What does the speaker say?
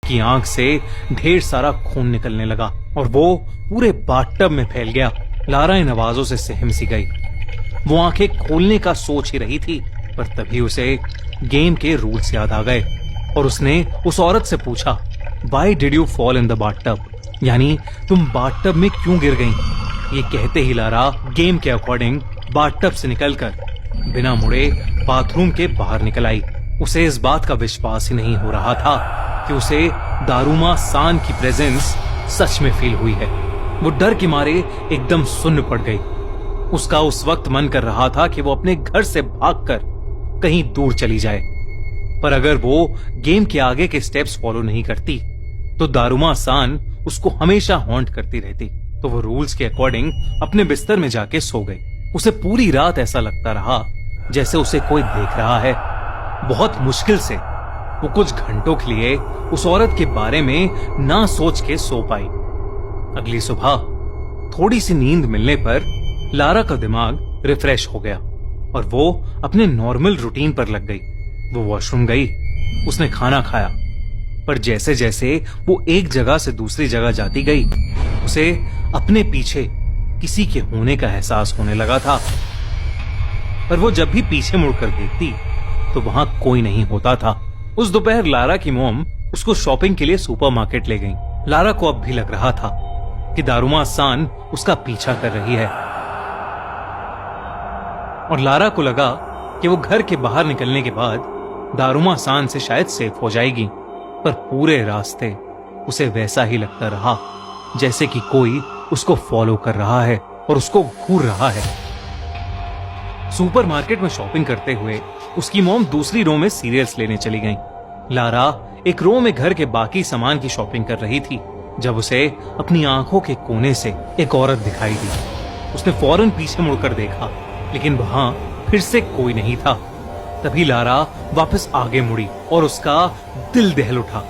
उसकी आंख से ढेर सारा खून निकलने लगा और वो पूरे बाथटब में फैल गया। लारा इन आवाजों से सहम सी गई। वो आंखें खोलने का सोच ही रही थी, पर तभी उसे गेम के रूल्स याद आ गए और उसने उस औरत से पूछा, Why did you fall in the bathtub? यानी तुम बाथटब में क्यों गिर गईं? ये कहते ही लारा गेम के अकॉर्डिंग बाथटब से निकलकर बिना मुड़े बाथरूम के बाहर निकल आई। उसे इस बात का विश्वास ही नहीं हो रहा था कि उसे दारूमा सान की प्रेजेंस सच में फील हुई है। वो डर के मारे एकदम सुन्न पड़ गई। उसका उस वक्त मन कर रहा था कि वो अपने घर से भागकर कहीं दूर चली जाए, पर अगर वो गेम के आगे के स्टेप्स फॉलो नहीं करती तो दारूमा सान उसको हमेशा हॉन्ट करती रहती। तो वो रूल्स के अकॉर्डिंग अपने बिस्तर में जाके सो गई। उसे पूरी रात ऐसा लगता रहा जैसे उसे कोई देख रहा है। बहुत मुश्किल से वो कुछ घंटों के लिए उस औरत के बारे में ना सोच के सो पाई। अगली सुबह थोड़ी सी नींद मिलने पर लारा का दिमाग रिफ्रेश हो गया और वो अपने नॉर्मल रूटीन पर लग गई। वो वॉशरूम गई, उसने खाना खाया, पर जैसे जैसे वो एक जगह से दूसरी जगह जाती गई उसे अपने पीछे किसी के होने का एहसास होने लगा था। पर वो जब भी पीछे मुड़कर देखती तो वहां कोई नहीं होता था। उस दोपहर लारा की मॉम उसको शॉपिंग के लिए सुपरमार्केट ले गई। लारा को अब भी लग रहा था कि दारूमा सान उसका पीछा कर रही है और लारा को लगा कि वो घर के बाहर निकलने के बाद दारूमा सान से शायद सेफ हो जाएगी, पर पूरे रास्ते उसे वैसा ही लगता रहा जैसे कि कोई उसको फॉलो कर रहा है और उसको घूर रहा है। सुपरमार्केट में शॉपिंग करते हुए उसकी मॉम दूसरी रो में सीरियल्स लेने चली गई। लारा एक रो में घर के बाकी सामान की शॉपिंग कर रही थी जब उसे अपनी आंखों के कोने से एक औरत दिखाई दी। उसने फौरन पीछे मुड़कर देखा, लेकिन वहां फिर से कोई नहीं था। तभी लारा वापस आगे मुड़ी और उसका दिल दहल उठा।